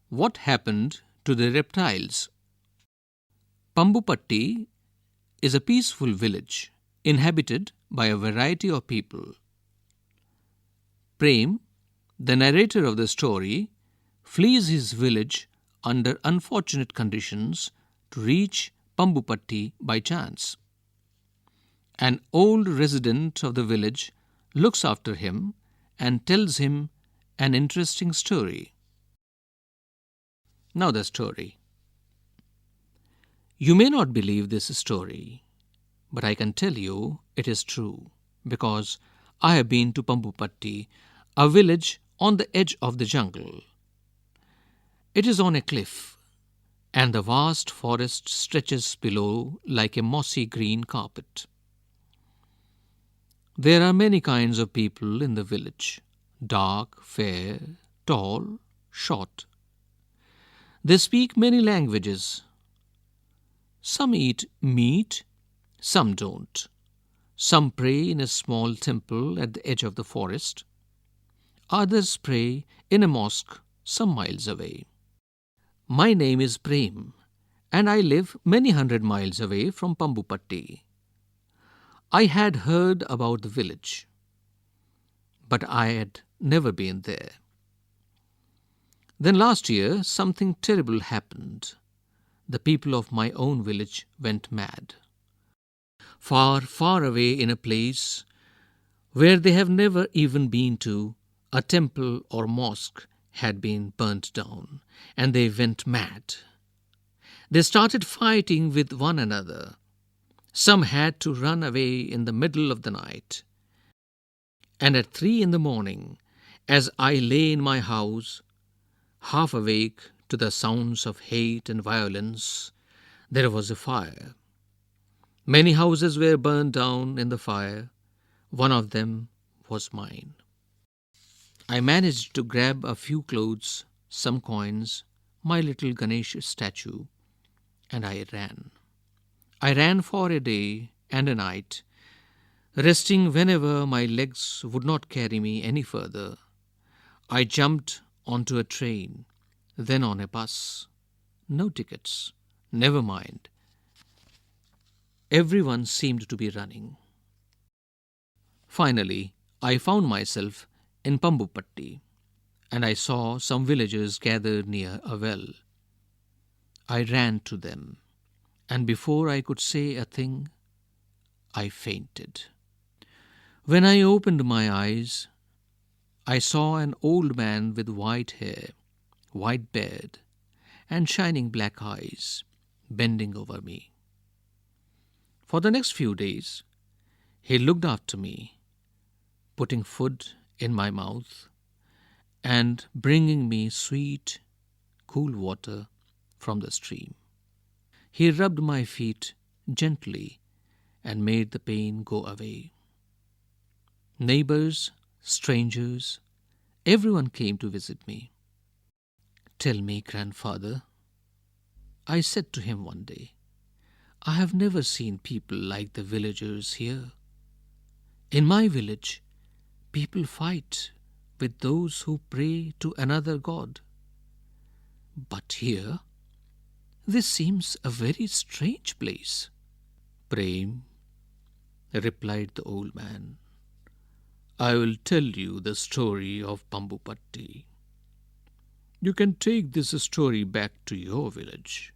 What happened to the reptiles? Pambupatti is a peaceful village inhabited by a variety of people. Prem, the narrator of the story, flees his village under unfortunate conditions to reach Pambupatti by chance. An old resident of the village looks after him and tells him an interesting story. Now the story. You may not believe this story, but I can tell you it is true because I have been to Pambupatti, a village on the edge of the jungle. It is on a cliff, and the vast forest stretches below like a mossy green carpet. There are many kinds of people in the village: dark, fair, tall, short. They speak many languages. Some eat meat, some don't. Some pray in a small temple at the edge of the forest. Others pray in a mosque some miles away. My name is Prem, and I live many hundred miles away from Pambupatti. I had heard about the village, but I had never been there. Then last year, something terrible happened. The people of my own village went mad. Far, far away in a place where they have never even been to, a temple or mosque had been burnt down, and they went mad. They started fighting with one another. Some had to run away in the middle of the night. And at 3 a.m, as I lay in my house, half awake to the sounds of hate and violence, there was a fire. Many houses were burned down in the fire. One of them was mine. I managed to grab a few clothes, some coins, my little Ganesh statue, and I ran. I ran for a day and a night, resting whenever my legs would not carry me any further. I jumped onto a train, then on a bus. No tickets, never mind. Everyone seemed to be running. Finally, I found myself in Pambupatti, and I saw some villagers gathered near a well. I ran to them, and before I could say a thing, I fainted. When I opened my eyes, I saw an old man with white hair, white beard, and shining black eyes bending over me. For the next few days, he looked after me, putting food in my mouth and bringing me sweet, cool water from the stream. He rubbed my feet gently and made the pain go away. Neighbors, strangers, everyone came to visit me. "Tell me, grandfather," I said to him one day, "I have never seen people like the villagers here. In my village, people fight with those who pray to another god. But here, this seems a very strange place." "Prem," replied the old man, "I will tell you the story of Pambupatti. You can take this story back to your village.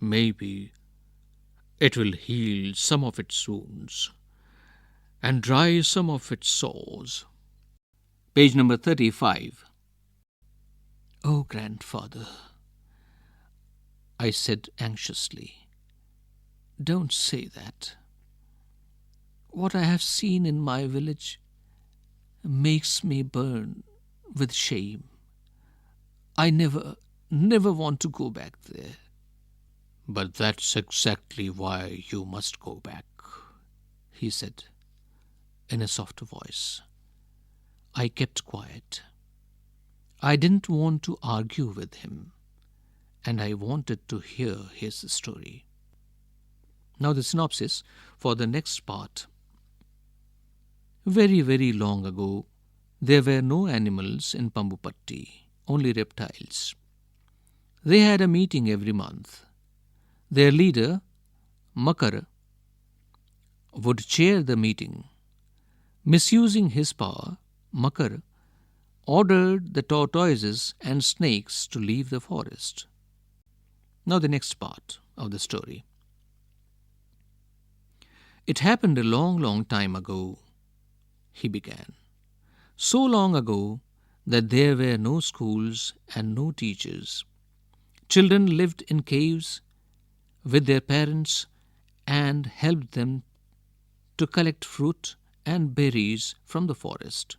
Maybe it will heal some of its wounds and dry some of its sores." Page number 35. "Oh, grandfather," I said anxiously, "don't say that. What I have seen in my village makes me burn with shame. I never want to go back there." "But that's exactly why you must go back," he said in a soft voice. I kept quiet. I didn't want to argue with him, and I wanted to hear his story. Now the synopsis for the next part. Very, very long ago, there were no animals in Pambupatti, only reptiles. They had a meeting every month. Their leader, Makar, would chair the meeting. Misusing his power, Makar ordered the tortoises and snakes to leave the forest. Now, the next part of the story. It happened a long, long time ago, he began. So long ago that there were no schools and no teachers. Children lived in caves with their parents and helped them to collect fruit and berries from the forest.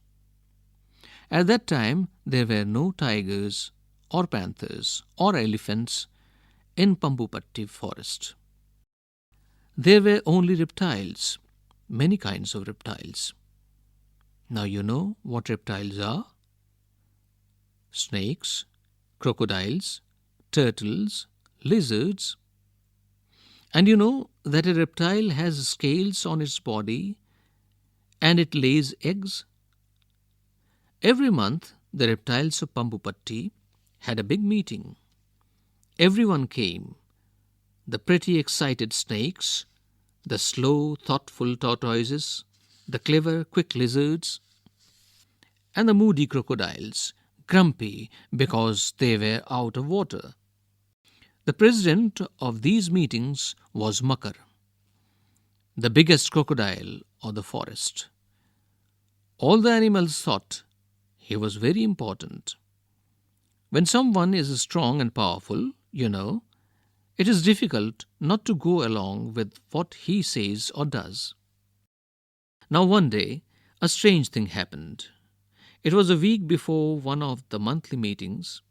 At that time, there were no tigers or panthers or elephants in Pambupatti forest. There were only reptiles, many kinds of reptiles. Now you know what reptiles are: snakes, crocodiles, turtles, lizards. And you know that a reptile has scales on its body and it lays eggs. Every month, the reptiles of Pambupatti had a big meeting. Everyone came: the pretty, excited snakes, the slow, thoughtful tortoises, the clever, quick lizards, and the moody crocodiles, grumpy because they were out of water. The president of these meetings was Makar, the biggest crocodile of the forest. All the animals thought he was very important. When someone is strong and powerful, it is difficult not to go along with what he says or does. Now, one day, a strange thing happened. It was a week before one of the monthly meetings.